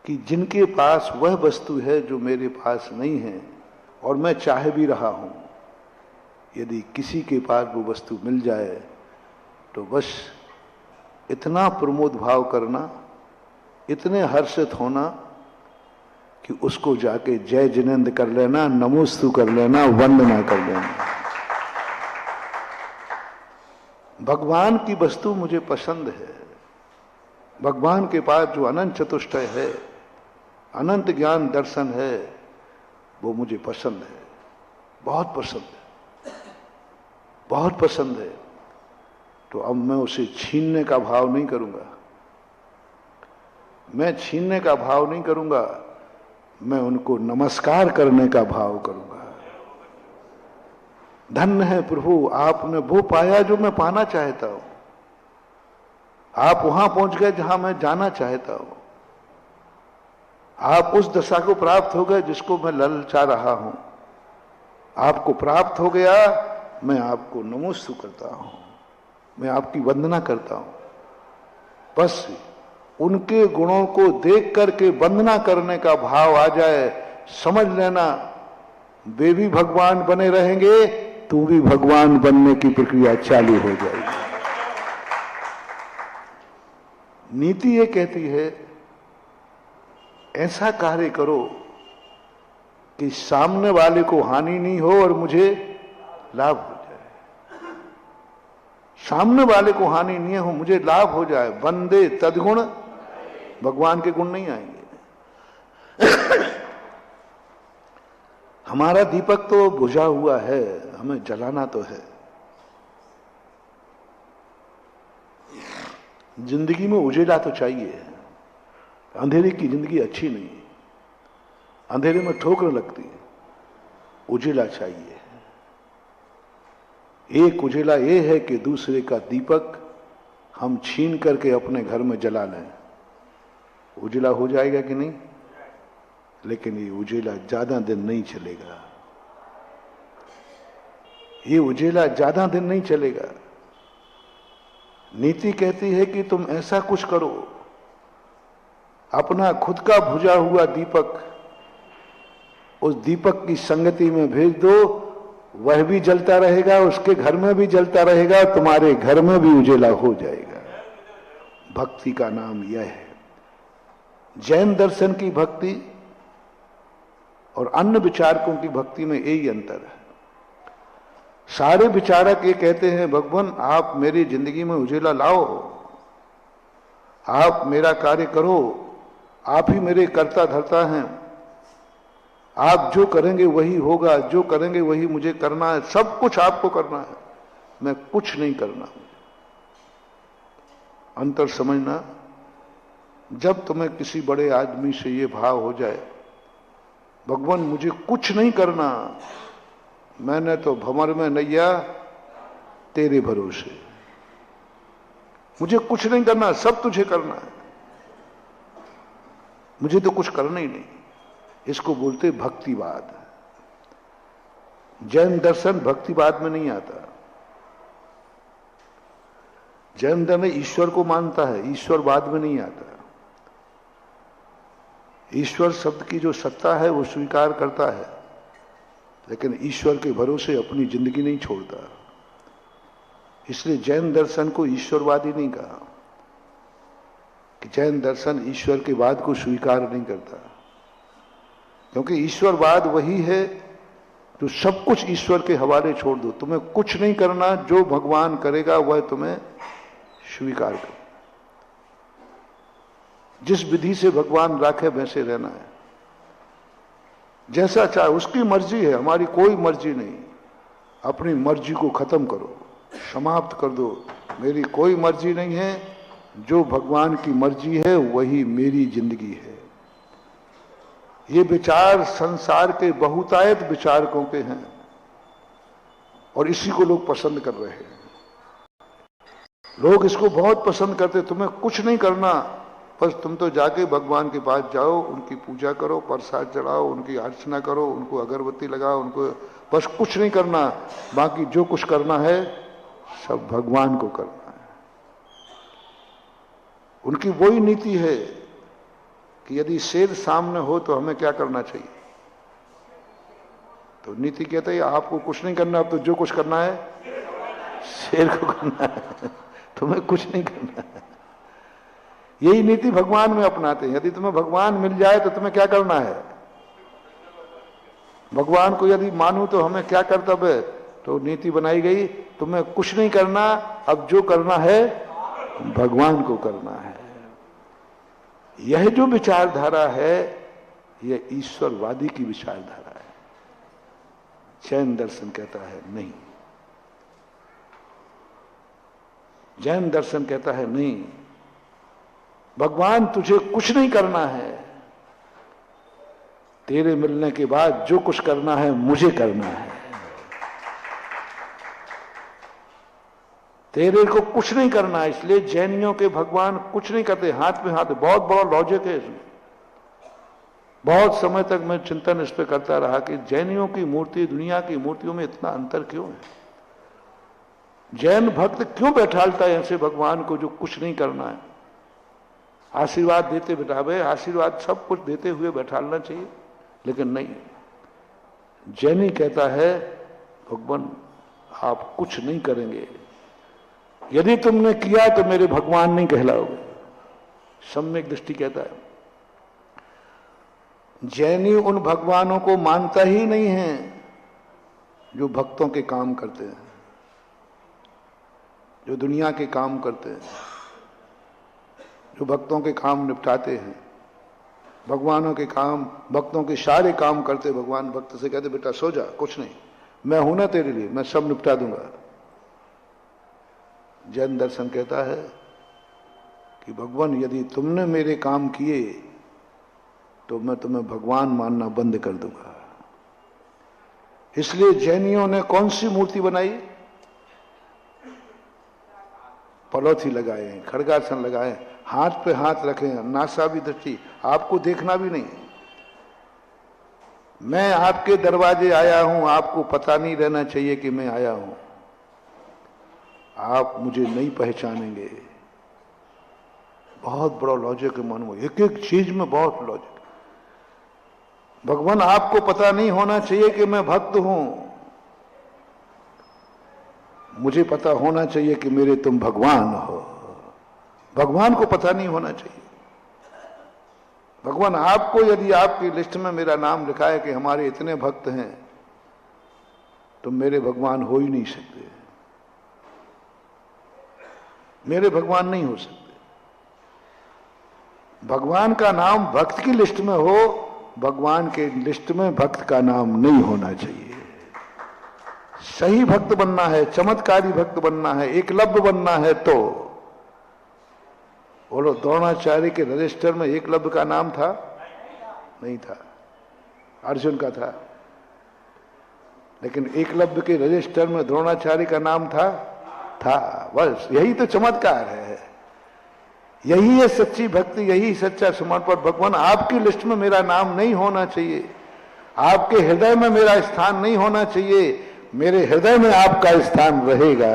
कि जिनके पास वह वस्तु है जो मेरे पास नहीं है और मैं चाह भी रहा हूं, यदि किसी के पास वो वस्तु मिल जाए तो बस इतना प्रमोद भाव करना, इतने हर्षित होना कि उसको जाके जय जिनेंद्र कर लेना, नमोस्तु कर लेना, वंदना कर लेना। भगवान की वस्तु मुझे पसंद है। भगवान के पास जो अनंत चतुष्टय है, अनंत ज्ञान दर्शन है, वो मुझे पसंद है, बहुत पसंद है, बहुत पसंद है। तो अब मैं उसे छीनने का भाव नहीं करूंगा, मैं छीनने का भाव नहीं करूंगा, मैं उनको नमस्कार करने का भाव करूंगा। धन्य है प्रभु, आपने वो पाया जो मैं पाना चाहता हूं। आप वहां पहुंच गए जहां मैं जाना चाहता हूं। आप उस दशा को प्राप्त हो गए जिसको मैं ललचा रहा हूं। आपको प्राप्त हो गया, मैं आपको नमोस्तु करता हूं, मैं आपकी वंदना करता हूं। बस उनके गुणों को देख करके वंदना करने का भाव आ जाए, समझ लेना वे भी भगवान बने रहेंगे, तू भी भगवान बनने की प्रक्रिया चालू हो जाएगी। नीति ये कहती है ऐसा कार्य करो कि सामने वाले को हानि नहीं हो और मुझे लाभ हो जाए। सामने वाले को हानि नहीं हो, मुझे लाभ हो जाए। वंदे तद्गुण, भगवान के गुण नहीं आएंगे। हमारा दीपक तो बुझा हुआ है, हमें जलाना तो है। जिंदगी में उजेला तो चाहिए। अंधेरे की जिंदगी अच्छी नहीं, अंधेरे में ठोकर लगती है। उजेला चाहिए। एक उजेला ये है कि दूसरे का दीपक हम छीन करके अपने घर में जला लें। उजेला हो जाएगा कि नहीं? लेकिन ये उजेला ज्यादा दिन नहीं चलेगा। ये उजेला ज्यादा दिन नहीं चलेगा। नीति कहती है कि तुम ऐसा कुछ करो, अपना खुद का बुझा हुआ दीपक उस दीपक की संगति में भेज दो, वह भी जलता रहेगा, उसके घर में भी जलता रहेगा, तुम्हारे घर में भी उजेला हो जाएगा। भक्ति का नाम यह है। जैन दर्शन की भक्ति और अन्य विचारकों की भक्ति में यही अंतर है। सारे विचारक ये कहते हैं, भगवान आप मेरी जिंदगी में उजेला लाओ, आप मेरा कार्य करो, आप ही मेरे कर्ता धर्ता हैं, आप जो करेंगे वही होगा, जो करेंगे वही मुझे करना है, सब कुछ आपको करना है, मैं कुछ नहीं करना। अंतर समझना, जब तुम्हें किसी बड़े आदमी से ये भाव हो जाए, भगवान मुझे कुछ नहीं करना, मैंने तो भंवर में नैया तेरे भरोसे, मुझे कुछ नहीं करना, सब तुझे करना है, मुझे तो कुछ करना ही नहीं। इसको बोलते भक्तिवाद। जैन दर्शन भक्तिवाद में नहीं आता। जैन धर्म ईश्वर को मानता है, ईश्वरवाद में नहीं आता। ईश्वर शब्द की जो सत्ता है वो स्वीकार करता है, लेकिन ईश्वर के भरोसे अपनी जिंदगी नहीं छोड़ता। इसलिए जैन दर्शन को ईश्वरवादी नहीं कहा, कि जैन दर्शन ईश्वर के वाद को स्वीकार नहीं करता, क्योंकि ईश्वरवाद वही है जो सब कुछ ईश्वर के हवाले छोड़ दो, तुम्हें कुछ नहीं करना, जो भगवान करेगा वह तुम्हें स्वीकार करो। जिस विधि से भगवान राखे वैसे रहना है, जैसा चाहे उसकी मर्जी है, हमारी कोई मर्जी नहीं। अपनी मर्जी को खत्म करो, समाप्त कर दो, मेरी कोई मर्जी नहीं है, जो भगवान की मर्जी है वही मेरी जिंदगी है। ये विचार संसार के बहुतायत विचारकों के हैं और इसी को लोग पसंद कर रहे हैं। लोग इसको बहुत पसंद करते, तुम्हें कुछ नहीं करना, बस तुम तो जाके भगवान के पास जाओ, उनकी पूजा करो, प्रसाद चढ़ाओ, उनकी अर्चना करो, उनको अगरबत्ती लगाओ, उनको बस कुछ नहीं करना, बाकी जो कुछ करना है सब भगवान को करना है। उनकी वही नीति है। कि यदि शेर सामने हो तो हमें क्या करना चाहिए। तो नीति कहते है आपको कुछ नहीं करना, अब तो जो कुछ करना है शेर को करना है, तुम्हें कुछ नहीं करना है। यही नीति भगवान में अपनाते हैं। यदि तुम्हें भगवान मिल जाए तो तुम्हें क्या करना है। भगवान को यदि मानूं तो हमें क्या कर्तव्य है। तो नीति बनाई गई, तुम्हें कुछ नहीं करना, अब जो करना है भगवान को करना है। यह जो विचारधारा है यह ईश्वरवादी की विचारधारा है। जैन दर्शन कहता है नहीं, जैन दर्शन कहता है नहीं, भगवान तुझे कुछ नहीं करना है, तेरे मिलने के बाद जो कुछ करना है मुझे करना है। तेरे को कुछ नहीं करना। इसलिए जैनियों के भगवान कुछ नहीं करते, हाथ में हाथ। बहुत बड़ा लॉजिक है इसमें। बहुत समय तक मैं चिंतन इस पे करता रहा कि जैनियों की मूर्ति दुनिया की मूर्तियों में इतना अंतर क्यों है। जैन भक्त क्यों बैठालता है ऐसे भगवान को जो कुछ नहीं करना है। आशीर्वाद देते बिठावे, आशीर्वाद सब कुछ देते हुए बैठालना चाहिए, लेकिन नहीं। जैनी कहता है भगवान आप कुछ नहीं करेंगे, यदि तुमने किया तो मेरे भगवान नहीं कहलाओगे। सम्यक दृष्टि कहता है जैनी उन भगवानों को मानता ही नहीं है जो भक्तों के काम करते हैं, जो दुनिया के काम करते हैं, जो भक्तों के काम निपटाते हैं। भगवानों के काम, भक्तों के सारे काम करते। भगवान भक्त से कहते बेटा सो जा, कुछ नहीं, मैं हूं ना तेरे लिए, मैं सब निपटा दूंगा। जैन दर्शन कहता है कि भगवान यदि तुमने मेरे काम किए तो मैं तुम्हें भगवान मानना बंद कर दूंगा। इसलिए जैनियों ने कौन सी मूर्ति बनाई। पलोथी लगाए हैं, खड़गासन लगाए, हाथ पे हाथ रखे हैं, नासा भी दृष्टि, आपको देखना भी नहीं। मैं आपके दरवाजे आया हूं, आपको पता नहीं रहना चाहिए कि मैं आया हूं। आप मुझे नहीं पहचानेंगे। बहुत बड़ा लॉजिक है मन में, एक एक चीज में बहुत लॉजिक। भगवान आपको पता नहीं होना चाहिए कि मैं भक्त हूं, मुझे पता होना चाहिए कि मेरे तुम भगवान हो। भगवान को पता नहीं होना चाहिए। भगवान आपको, यदि आपकी लिस्ट में मेरा नाम लिखा है कि हमारे इतने भक्त हैं, तो मेरे भगवान हो ही नहीं सकते। मेरे भगवान नहीं हो सकते। भगवान का नाम भक्त की लिस्ट में हो, भगवान के लिस्ट में भक्त का नाम नहीं होना चाहिए। सही भक्त बनना है, चमत्कारी भक्त बनना है, एकलव्य बनना है। तो बोलो द्रोणाचार्य के रजिस्टर में एकलव्य का नाम था? नहीं था, अर्जुन का था। लेकिन एकलव्य के रजिस्टर में द्रोणाचार्य का नाम था? बस यही तो चमत्कार है, यही है सच्ची भक्ति, यही सच्चा समर्पण। भगवान आपकी लिस्ट में मेरा नाम नहीं होना चाहिए, आपके हृदय में मेरा स्थान नहीं होना चाहिए, मेरे हृदय में आपका स्थान रहेगा।